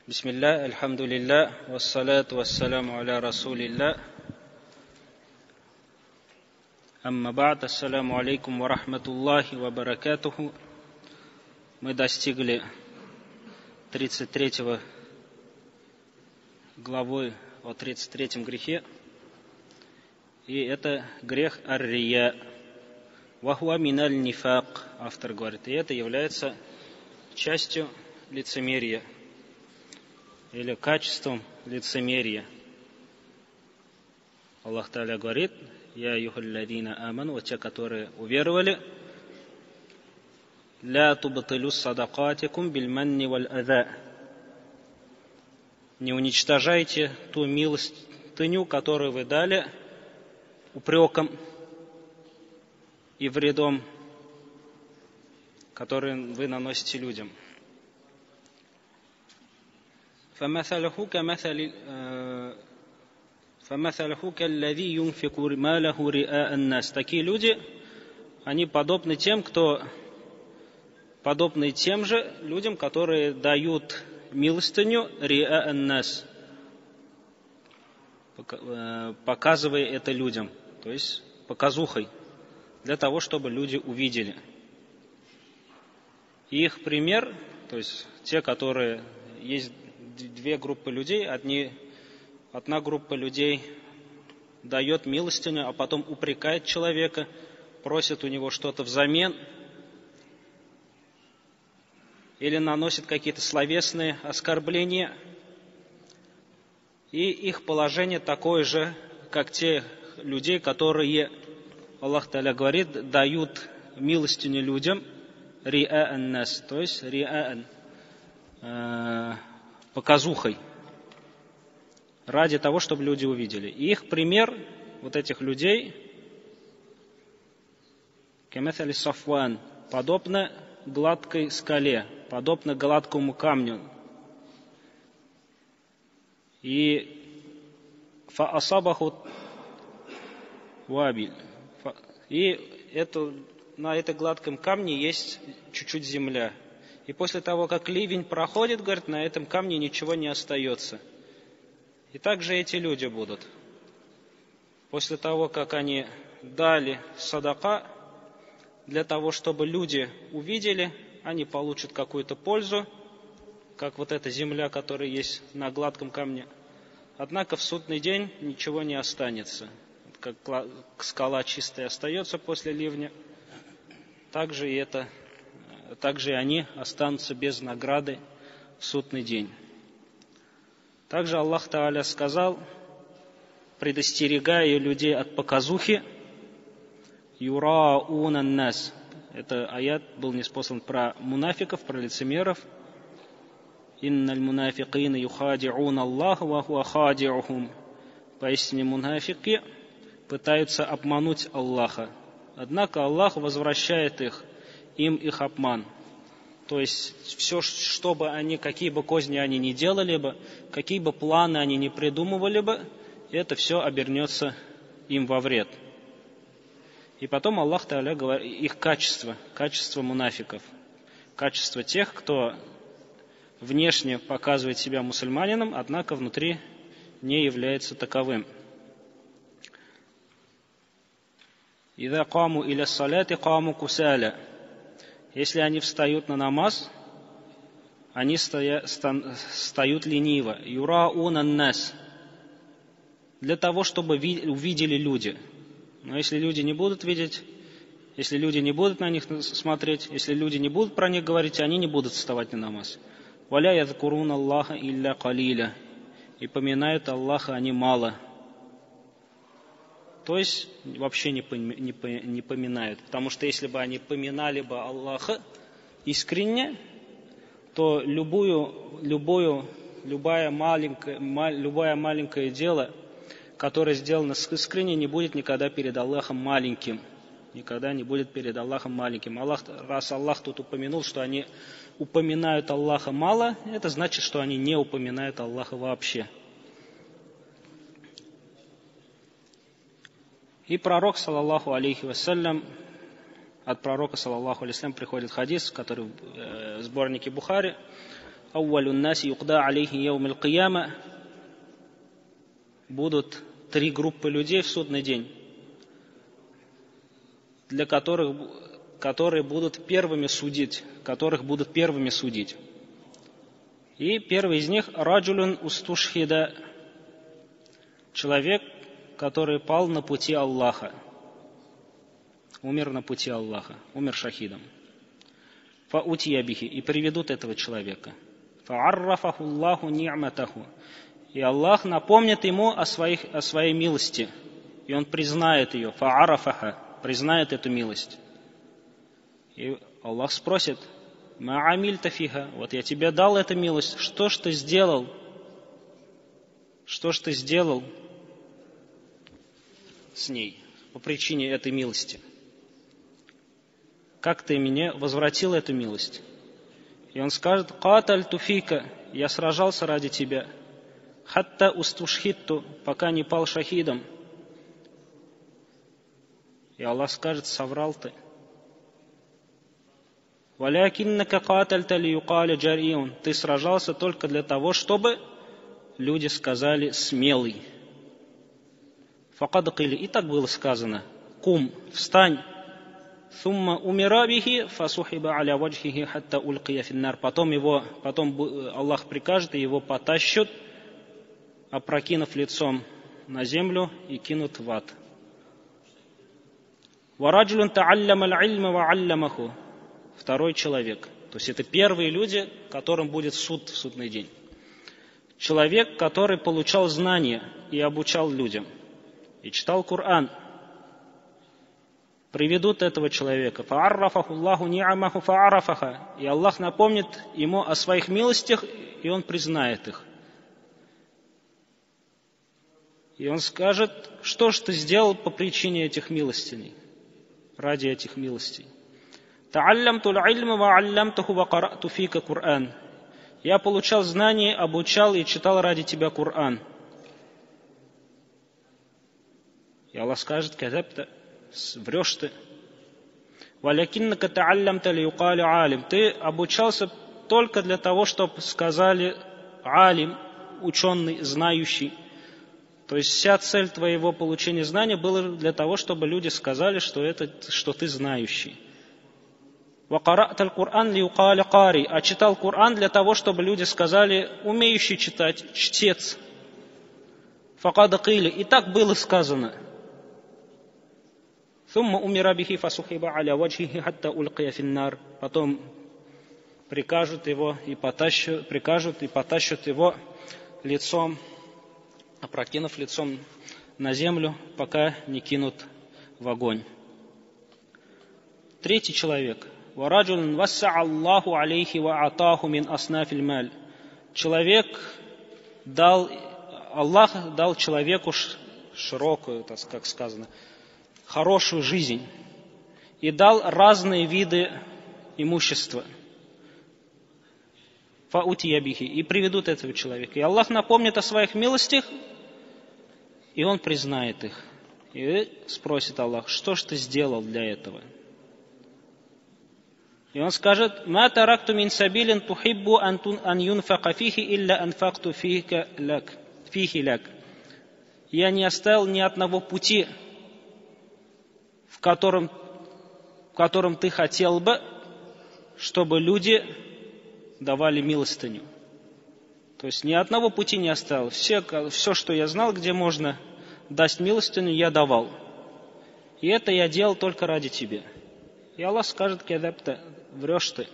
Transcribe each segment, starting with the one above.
Бисмилля, альхамдулилля, вассалату вассаляму аля расулилля. Амма ба'д, ассаляму алейкум ва рахматуллахи ва баракатуху. Мы достигли 33 главы о 33 грехе. И это грех ар-рия. Вахуа миналь нифак, автор говорит. И это является частью лицемерия или качеством лицемерия. Аллах Та'аля говорит: «Я юхалладина аман», вот те, которые уверовали, «Ля тубатилю садакатикум бильманни валь адha». Не уничтожайте ту милостыню, которую вы дали, упреком и вредом, который вы наносите людям. فمثله كالذي ينفق ماله رئاء الناس. Такие люди, они подобны тем же людям, которые дают милостыню риа ан-нас, показывая это людям, то есть показухой, для того, чтобы люди увидели. И их пример, то есть те, которые есть две группы людей. Одна группа людей дает милостыню, а потом упрекает человека, просит у него что-то взамен, или наносит какие-то словесные оскорбления. И их положение такое же, как те людей, которые, Аллах Та'аля говорит, дают милостыню людям, риа ан-нас, то есть риаан, показухой, ради того, чтобы люди увидели. И их пример, вот этих людей, камаthали сафван, подобно гладкой скале, подобно гладкому камню. И фаасабаху вабиль. И на этом гладком камне есть чуть-чуть земля. И после того, как ливень проходит, говорит, на этом камне ничего не остается. И также эти люди будут. После того, как они дали садака, для того, чтобы люди увидели, они получат какую-то пользу, как вот эта земля, которая есть на гладком камне. Однако в судный день ничего не останется. Как скала чистая остается после ливня, также и они останутся без награды в судный день. Также Аллах Та'аля сказал, предостерегая людей от показухи, «Юрауна нас». Это аят был ниспослан про мунафиков, про лицемеров. «Инналь мунафикина юхади'уна Аллаху ва хуа хади'ухум». Поистине мунафики пытаются обмануть Аллаха. Однако Аллах возвращает им их обман. То есть все, какие бы козни они ни делали бы, какие бы планы они ни придумывали бы, это все обернется им во вред. И потом Аллах Та'аля говорит их качество мунафиков, качество тех, кто внешне показывает себя мусульманином, однако внутри не является таковым. «Иза каму иля саляти каму кусаля». Если они встают на намаз, они встают лениво. «Юрауна нас». Для того, чтобы увидели люди. Но если люди не будут видеть, если люди не будут на них смотреть, если люди не будут про них говорить, они не будут вставать на намаз. «Валя ядзкуруна Аллаха илля калиля». И поминают Аллаха они мало. То есть вообще не поминают. Потому что если бы они поминали бы Аллаха искренне, то любое маленькое дело, которое сделано искренне, не будет никогда перед Аллахом маленьким. Никогда не будет перед Аллахом маленьким. Раз Аллах тут упомянул, что они упоминают Аллаха мало, это значит, что они не упоминают Аллаха вообще. И пророк, саллаллаху алейхи вассалям, от пророка, саллаллаху алейхи вассалям, приходит хадис, который в сборнике Бухари. «Аувалун наси юкда алейхи яум аль-кияма». Будут 3 группы людей в судный день, которые будут первыми судить, которых будут первыми судить. И первый из них раджулун устушхида, человек, который пал на пути Аллаха, умер на пути Аллаха, умер шахидом. Фаутия бихи, и приведут этого человека. Фааррафаху Аллаху ни'матаху, и Аллах напомнит ему о своей милости, и он признает ее. Фаарафаха, признает эту милость. И Аллах спросит: «Ма амильта фиха», вот я тебе дал эту милость, что ж ты сделал? Что ж ты сделал с ней по причине этой милости? Как ты мне возвратил эту милость? И он скажет: «Катальту фика», я сражался ради тебя, хатта устушхитту, пока не пал шахидом. И Аллах скажет: соврал ты. «Валякиннака катальта лиюкаля джариун», ты сражался только для того, чтобы люди сказали смелый. Факад кили, и так было сказано: кум, встань. Сумма умира бихи фасухиба аля ваджхихи хатта улкия финнар. Потом Аллах прикажет, и его потащат, опрокинув лицом на землю, и кинут в ад. Вараджулун таалляма аль-ильма ва аллямаху, второй человек. То есть это первые люди, которым будет суд в судный день. Человек, который получал знания и обучал людям, и читал Коран. Приведут этого человека. Фааррафаху Аллаху ни'амаху фаарафаха. И Аллах напомнит ему о своих милостях, и он признает их. И он скажет: что ж ты сделал по причине этих милостей, ради этих милостей? Тааллямтул ильма ва аллямтуху ва карату фика Кур'ан. Я получал знания, обучал и читал ради тебя Коран. И Аллах скажет: казабта, врешь ты. Валякиннака тааллямта лиюкаля алим. Ты обучался только для того, чтобы сказали алим, ученый, знающий. То есть вся цель твоего получения знания была для того, чтобы люди сказали, что ты знающий. Вакарат аль-Кур'ан лиюкаля кари. А читал Коран для того, чтобы люди сказали умеющий читать, чтец. Факад кили. И так было сказано. Сумма умира бихи фасухиба аля ваджхихи хатта улкия финнар. Потом прикажут и потащат его лицом, опрокинув лицом на землю, пока не кинут в огонь. Третий человек. Вараджулун васса Аллаху алейхи ва атаху мин аснафиль маль. Аллах дал человеку широкую, так как сказано, хорошую жизнь и дал разные виды имущества. Фаутия бихи, и приведут этого человека. И Аллах напомнит о своих милостях, и он признает их. И спросит Аллах: что ж ты сделал для этого? И он скажет: ма таракту мин сабилин тухиббу ан юнфака фихи илля анфакту фихи ляк. Я не оставил ни одного пути, в котором ты хотел бы, чтобы люди давали милостыню. То есть ни одного пути не оставил. Все, что я знал, где можно дать милостыню, я давал. И это я делал только ради тебя. И Аллах скажет: кадабта, врешь ты.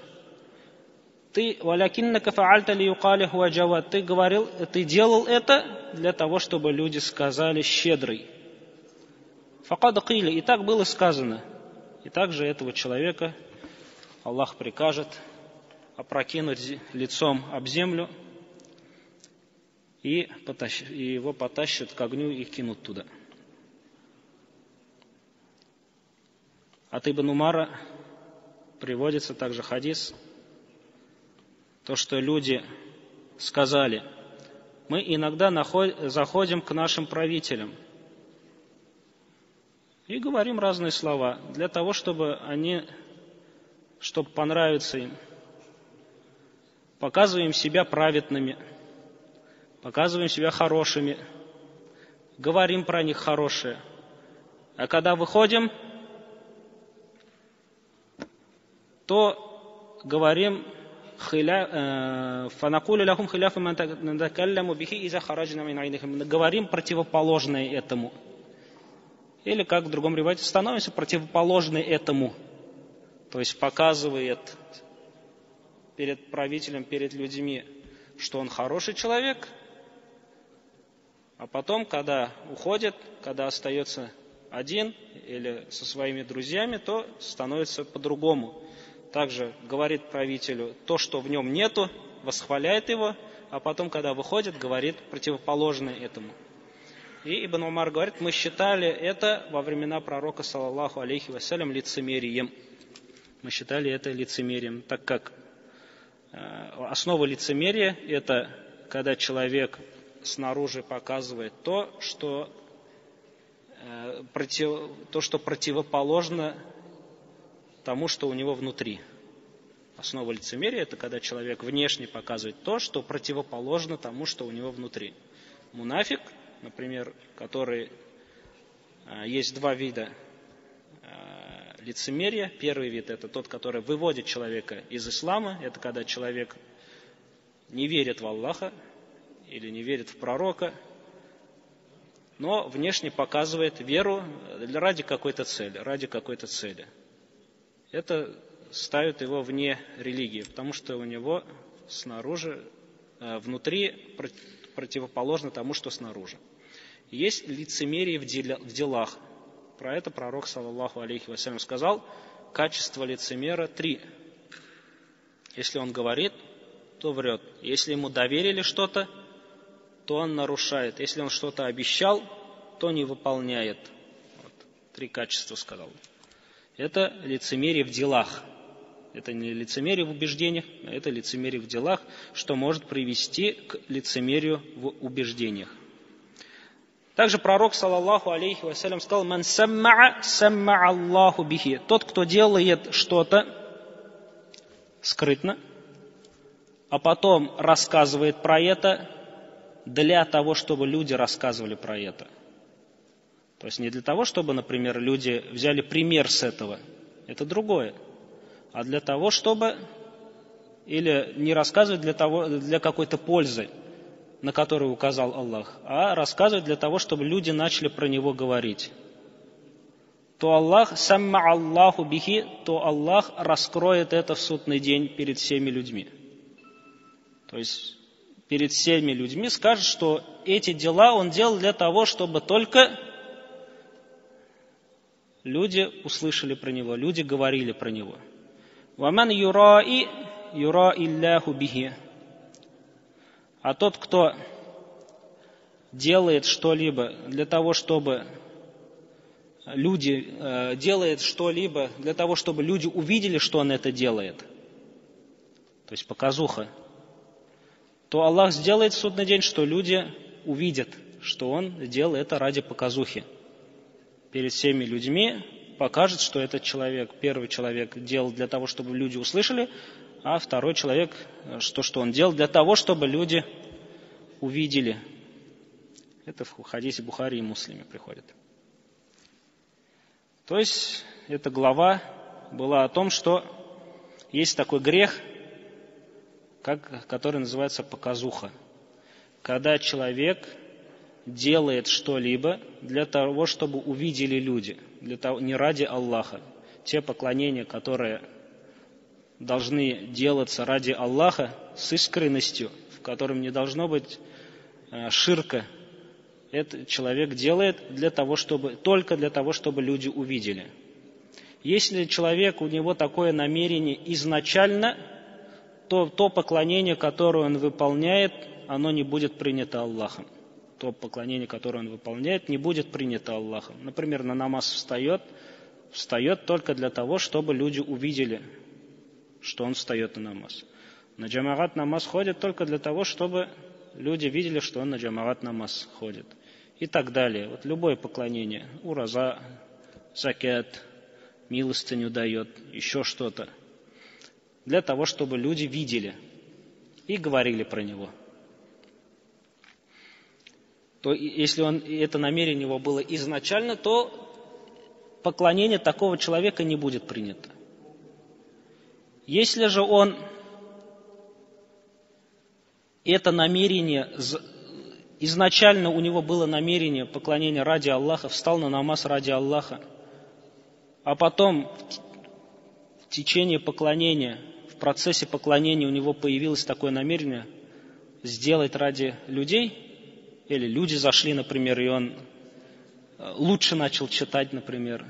Ты валякиннака фаальта лиюкаля хуа джавад. Ты делал это для того, чтобы люди сказали щедрый. Факад кили, и так было сказано. И также этого человека Аллах прикажет опрокинуть лицом об землю, и его потащат к огню и кинут туда. От Ибн Умара приводится также хадис, то, что люди сказали: мы иногда заходим к нашим правителям и говорим разные слова для того, чтобы понравиться им. показываем себя праведными, показываем себя хорошими, говорим про них хорошее. А когда выходим, то говорим говорим противоположное этому. Или, как в другом ривайте, становимся противоположны этому. То есть показывает перед правителем, перед людьми, что он хороший человек, а потом, когда уходит, когда остается один или со своими друзьями, то становится по-другому. Также говорит правителю то, что в нем нету, восхваляет его, а потом, когда выходит, говорит противоположное этому. И Ибн Умар говорит, мы считали это во времена пророка, саллаллаху алейхи вассалям, лицемерием. Мы считали это лицемерием, так как основа лицемерия – это когда человек снаружи показывает то, что противоположно тому, что у него внутри. Основа лицемерия – это когда человек внешне показывает то, что противоположно тому, что у него внутри. Мунафик, например, который есть два вида лицемерия. Первый вид – это тот, который выводит человека из ислама. Это когда человек не верит в Аллаха или не верит в пророка, но внешне показывает веру ради какой-то цели. Это ставит его вне религии, потому что у него снаружи, внутри противоположно тому, что снаружи. Есть лицемерие в делах. Про это пророк, саллаллаху алейхи вассалям, сказал, качество лицемера 3. Если он говорит, то врет. Если ему доверили что-то, то он нарушает. Если он что-то обещал, то не выполняет. 3 качества сказал. Это лицемерие в делах. Это не лицемерие в убеждениях, а это лицемерие в делах, что может привести к лицемерию в убеждениях. Также пророк, саллаллаху алейхи вассалям, сказал, «Ман самма'а, самма'а Аллаху бихи». Тот, кто делает что-то скрытно, а потом рассказывает про это для того, чтобы люди рассказывали про это. То есть не для того, чтобы, например, люди взяли пример с этого. Это другое. А для того, чтобы, или не рассказывать для какой-то пользы, на которую указал Аллах, а рассказывать для того, чтобы люди начали про него говорить. То Аллах, самма Аллаху бихи, то Аллах раскроет это в судный день перед всеми людьми. То есть перед всеми людьми скажет, что эти дела он делал для того, чтобы только люди услышали про него, люди говорили про него. «Ваман юраи, юраи Аллаху бихи». А тот, кто делает что-либо для того, чтобы люди увидели, что он это делает, то есть показуха, то Аллах сделает в судный день, что люди увидят, что он делал это ради показухи. Перед всеми людьми покажет, что этот человек, первый человек, делал для того, чтобы люди услышали, а второй человек, что он делал для того, чтобы люди увидели. Это в хадисе Бухари и Муслиме приходит. То есть, эта глава была о том, что есть такой грех, который называется показуха. Когда человек делает что-либо для того, чтобы увидели люди, не ради Аллаха. Те поклонения, которые должны делаться ради Аллаха с искренностью, в котором не должно быть ширка, этот человек делает только для того, чтобы люди увидели. Если человек, у него такое намерение изначально, то поклонение, которое он выполняет, оно не будет принято Аллахом. То поклонение, которое он выполняет, не будет принято Аллахом. Например, на намаз встает только для того, чтобы люди увидели, что он встает на намаз. На джамаат намаз ходит только для того, чтобы люди видели, что он на джамаат намаз ходит. И так далее. Вот любое поклонение, ураза, закят, милостыню дает, еще что-то. Для того, чтобы люди видели. и говорили про него. То если это намерение его было изначально, то поклонение такого человека не будет принято. Если же это намерение, изначально у него было намерение поклонения ради Аллаха, встал на намаз ради Аллаха, а потом в течение поклонения, в процессе поклонения у него появилось такое намерение сделать ради людей, или люди зашли, например, и он лучше начал читать, например,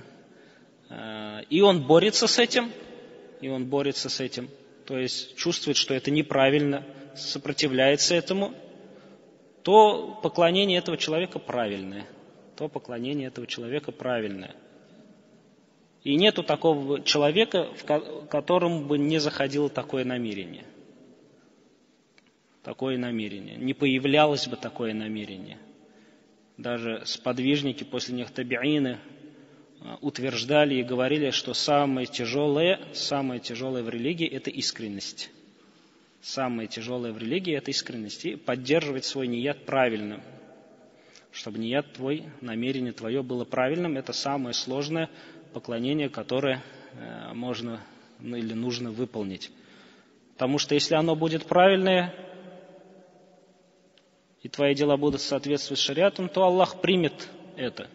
и он борется с этим, то есть чувствует, что это неправильно, сопротивляется этому, то поклонение этого человека правильное. И нету такого человека, в котором бы не заходило такое намерение. Не появлялось бы такое намерение. Даже сподвижники после них табиины утверждали и говорили, что самое тяжелое в религии – это искренность. И поддерживать свой ният правильным. Чтобы ният твой, намерение твое было правильным, это самое сложное поклонение, которое можно или нужно выполнить. Потому что если оно будет правильное, и твои дела будут соответствовать шариату, то Аллах примет это.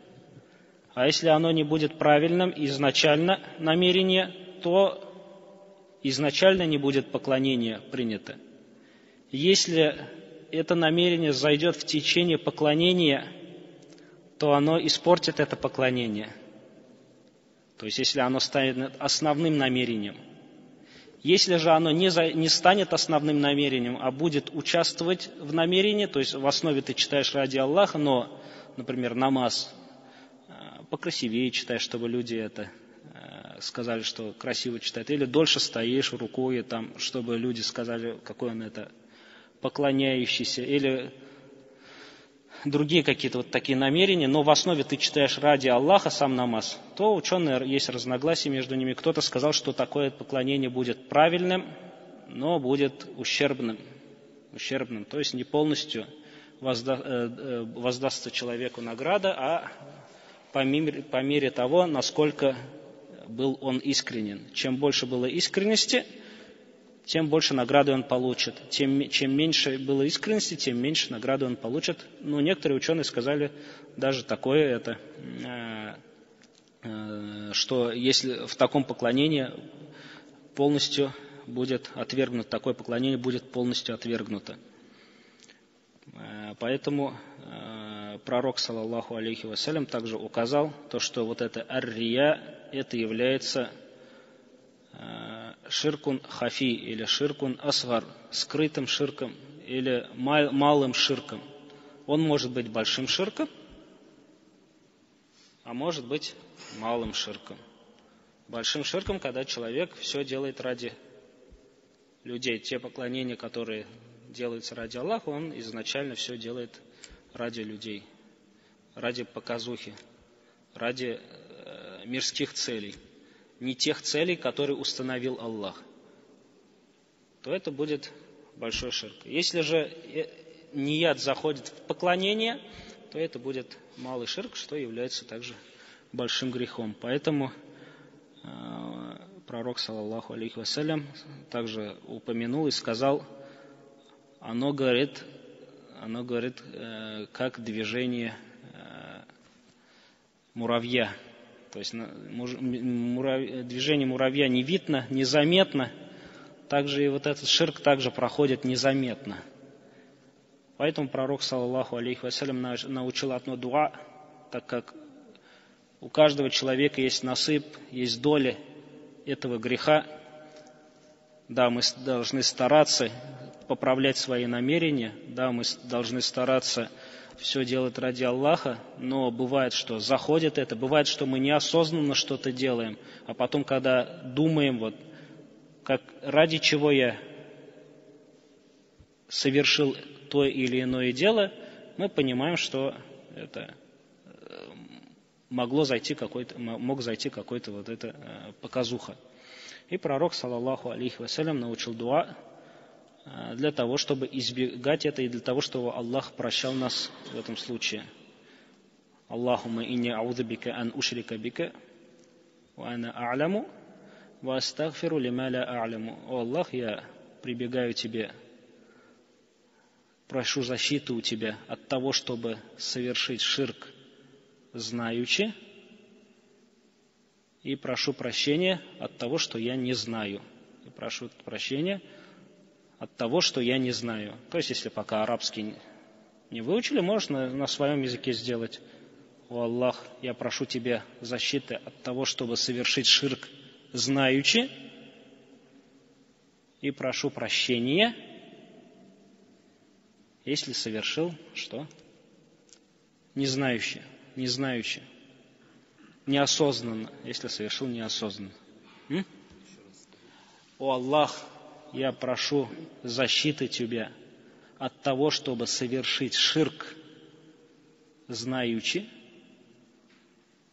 А если оно не будет правильным изначально намерение, то изначально не будет поклонения принято. Если это намерение зайдет в течение поклонения, то оно испортит это поклонение. То есть если оно станет основным намерением. Если же оно не станет основным намерением, а будет участвовать в намерении, то есть в основе ты читаешь ради Аллаха, но, например, намаз покрасивее читаешь, чтобы люди это сказали, что красиво читает, или дольше стоишь рукой, там, чтобы люди сказали, какой он это поклоняющийся, или другие какие-то вот такие намерения, но в основе ты читаешь ради Аллаха сам намаз, то ученые есть разногласия между ними. Кто-то сказал, что такое поклонение будет правильным, но будет ущербным, то есть не полностью воздастся человеку награда, а по мере того, насколько был он искренен. Чем больше было искренности, тем больше награды он получит. Чем меньше было искренности, тем меньше награды он получит. Но некоторые ученые сказали даже такое, что если в таком поклонении полностью будет отвергнуто, такое поклонение будет полностью отвергнуто. Поэтому пророк, саллаллаху алейхи вассалям, также указал то, что вот это ар-рия, это является ширкун хафи или ширкун асгар, скрытым ширком или малым ширком. Он может быть большим ширком, а может быть малым ширком. Большим ширком, когда человек все делает ради людей. Те поклонения, которые делаются ради Аллаха, он изначально все делает ради людей, ради показухи, ради мирских целей. Не тех целей, которые установил Аллах, то это будет большой ширк. Если же ният заходит в поклонение, то это будет малый ширк, что является также большим грехом. Поэтому пророк, саллаллаху алейхи вассалям, также упомянул и сказал, оно говорит, как движение муравья. То есть движение муравья не видно, незаметно, также и вот этот ширк также проходит незаметно. Поэтому пророк, саллаллаху алейхи вассалям, научил одно дуа, так как у каждого человека есть насып, есть доля этого греха. Да, мы должны стараться поправлять свои намерения, да, мы должны стараться все делать ради Аллаха, но бывает, что заходит это, бывает, что мы неосознанно что-то делаем, а потом, когда думаем, вот, как, ради чего я совершил то или иное дело, мы понимаем, что это мог зайти какой-то вот это показуха. И пророк, саллаллаху алейхи вассалям, научил дуа, для того, чтобы избегать это и для того, чтобы Аллах прощал нас в этом случае. Аллахумма инни аузу бика ан ушрика бика ва ана а'ламу ва астагфиру лима ла а'ламу. О Аллах, я прибегаю тебе, прошу защиты у тебя от того, чтобы совершить ширк знаючи, и прошу прощения от того, что я не знаю. И прошу прощения от того, что я не знаю. То есть, если пока арабский не выучили, можно на своем языке сделать. О Аллах, я прошу тебя защиты от того, чтобы совершить ширк знаючи, и прошу прощения, если совершил что? Не знаючи, неосознанно, если совершил неосознанно. О Аллах, я прошу защиты тебя от того, чтобы совершить ширк знаючи,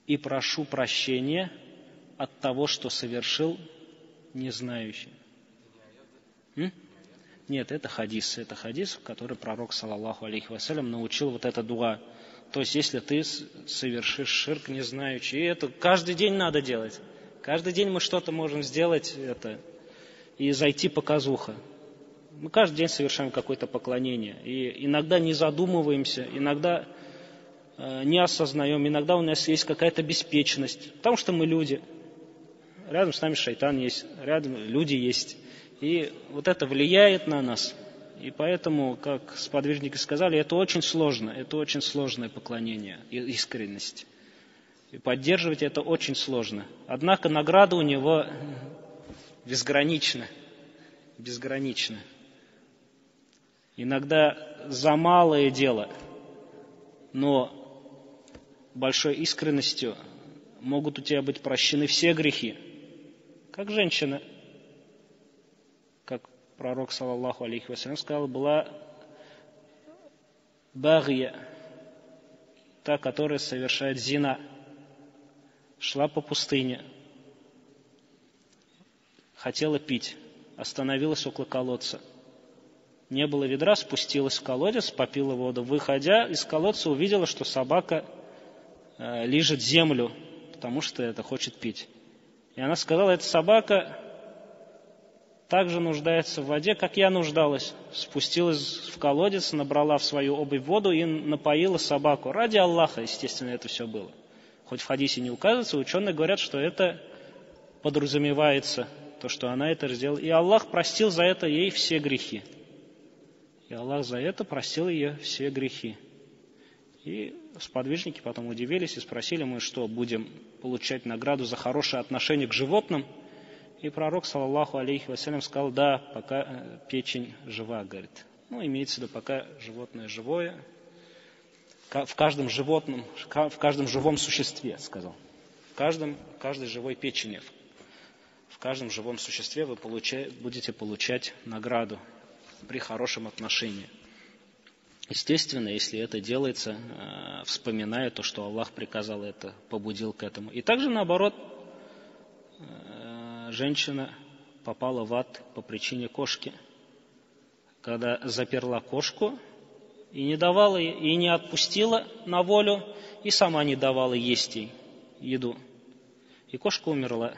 и прошу прощения от того, что совершил не знающий. Нет, это хадис, в который пророк, саллаллаху алейхи вассалям, научил вот это дуа. То есть, если ты совершишь ширк не знаючи, и это каждый день надо делать. Каждый день мы что-то можем сделать это, и зайти показуха. Мы каждый день совершаем какое-то поклонение. И иногда не задумываемся, иногда не осознаем, иногда у нас есть какая-то беспечность, потому что мы люди. Рядом с нами шайтан есть, рядом люди есть. И вот это влияет на нас. И поэтому, как сподвижники сказали, это очень сложное поклонение, искренность. И поддерживать это очень сложно. Однако награда у него безгранична. Иногда за малое дело, но большой искренностью могут у тебя быть прощены все грехи. Как женщина, как пророк, саллаллаху алейхи вассалям, сказал, была багия, та, которая совершает зина, шла по пустыне, хотела пить, остановилась около колодца. Не было ведра, спустилась в колодец, попила воду. Выходя из колодца, увидела, что собака лижет землю, потому что это хочет пить. И она сказала, эта собака так же нуждается в воде, как я нуждалась. Спустилась в колодец, набрала в свою обувь воду и напоила собаку. Ради Аллаха, естественно, это все было. Хоть в хадисе не указывается, ученые говорят, что это подразумевается, то, что она это сделала. И Аллах простил за это ей все грехи. И сподвижники потом удивились и спросили, мы что, будем получать награду за хорошее отношение к животным? И пророк, саллаллаху алейхи вассалям, сказал, да, пока печень жива, говорит. Имеется в виду, пока животное живое. В каждом живом существе, сказал. В каждой живой печени, в каждом живом существе вы будете получать награду при хорошем отношении. Естественно, если это делается, вспоминая то, что Аллах приказал это, побудил к этому. И также наоборот, женщина попала в ад по причине кошки. Когда заперла кошку и не давала ей, и не отпустила на волю, и сама не давала есть ей еду. И кошка умерла.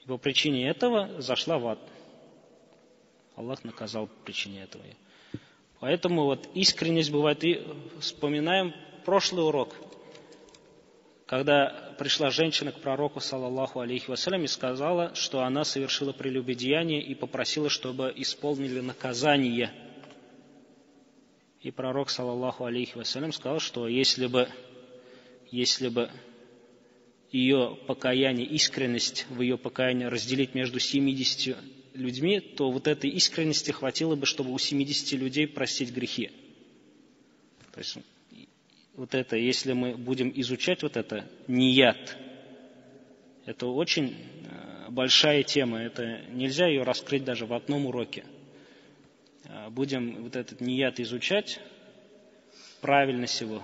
И по причине этого зашла в ад. Аллах наказал по причине этого. Поэтому искренность бывает. И вспоминаем прошлый урок, когда пришла женщина к пророку, саллаллаху алейхи вассалям, и сказала, что она совершила прелюбодеяние и попросила, чтобы исполнили наказание. И пророк, саллаллаху алейхи вассалям, сказал, что если бы ее покаяние, искренность в ее покаянии разделить между 70 людьми, то этой искренности хватило бы, чтобы у 70 людей простить грехи. То есть если мы будем изучать ният, это очень большая тема, это нельзя ее раскрыть даже в одном уроке. Будем этот ният изучать, правильность его,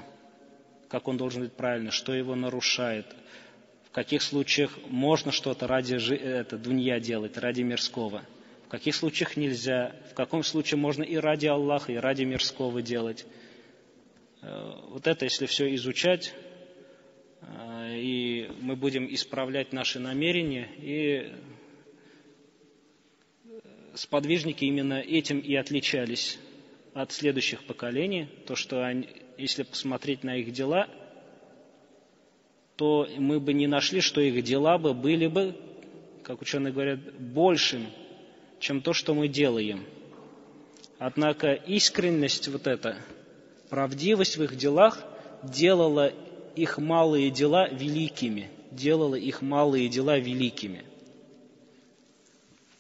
как он должен быть правильно, что его нарушает, в каких случаях можно что-то ради дунья делать, ради мирского, в каких случаях нельзя, в каком случае можно и ради Аллаха, и ради мирского делать. Вот это, если все изучать, и мы будем исправлять наши намерения, и сподвижники именно этим и отличались от следующих поколений, то, что они, если посмотреть на их дела, то мы бы не нашли, что их дела бы были бы, как ученые говорят, большим, чем то, что мы делаем. Однако искренность вот эта, правдивость в их делах делала их малые дела великими, делала их малые дела великими.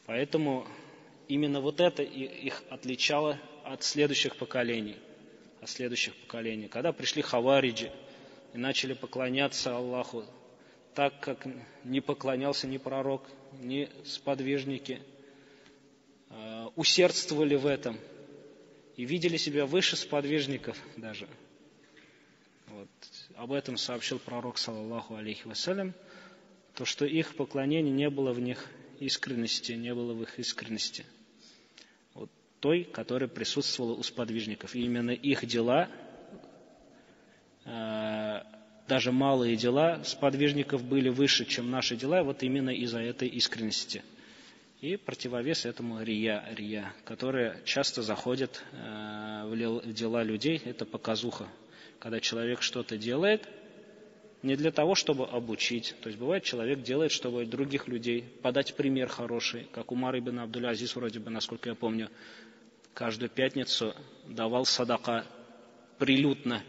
Поэтому именно вот это их отличало от следующих поколений. Когда пришли хавариджи и начали поклоняться Аллаху так, как не поклонялся ни пророк, ни сподвижники, усердствовали в этом и видели себя выше сподвижников даже. Вот. Об этом сообщил пророк, саллаллаху алейхи вассалям, то, что их поклонение не было в них искренности, не было в их искренности. Вот той, которая присутствовала у сподвижников. И именно их дела, даже малые дела сподвижников были выше, чем наши дела, вот именно из-за этой искренности. И противовес этому рия, которая часто заходит в дела людей, это показуха. Когда человек что-то делает, не для того, чтобы обучить. То есть бывает, человек делает, чтобы других людей подать пример хороший, как Умар ибн Абдуль-Азиз, вроде бы, насколько я помню, каждую пятницу давал садака прилюдно,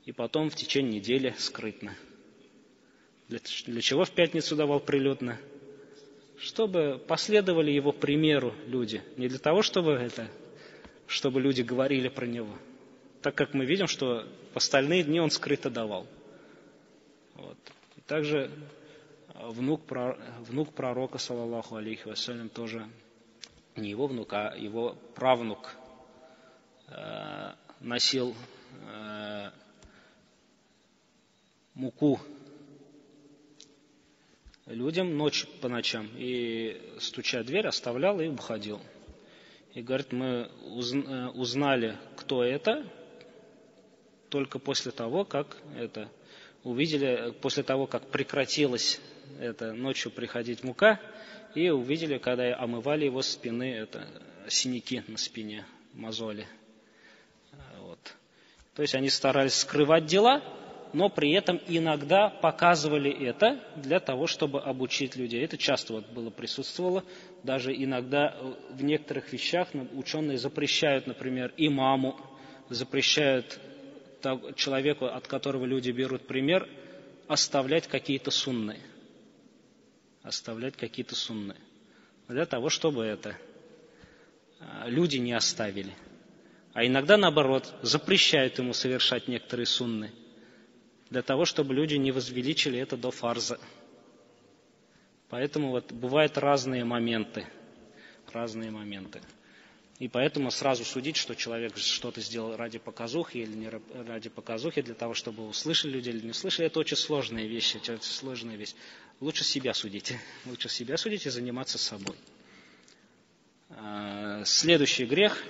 и потом в течение недели скрытно. Для чего в пятницу давал прилюдно? Чтобы последовали его примеру люди. Не для того, чтобы люди говорили про него. Так как мы видим, что в остальные дни он скрыто давал. Вот. И также внук пророка, саллаллаху алейхи вассалям, тоже не его внук, а его правнук носил муку людям ночью по ночам и, стуча в дверь, оставлял и уходил. И говорит, мы узнали, кто это, только после того, как прекратилась ночью приходить мука, и увидели, когда омывали его с спины, синяки на спине, мозоли. Вот. То есть они старались скрывать дела, но при этом иногда показывали это для того, чтобы обучить людей. Это часто присутствовало. Даже иногда в некоторых вещах ученые запрещают, например, имаму, запрещают человеку, от которого люди берут пример, оставлять какие-то сунны. Для того, чтобы люди не оставили. А иногда, наоборот, запрещают ему совершать некоторые сунны. Для того, чтобы люди не возвеличили это до фарза. Поэтому бывают разные моменты. И поэтому сразу судить, что человек что-то сделал ради показухи или не ради показухи, для того, чтобы услышали люди или не услышали, это очень сложная вещь. Лучше себя судите. Лучше себя судить и заниматься собой. Следующий грех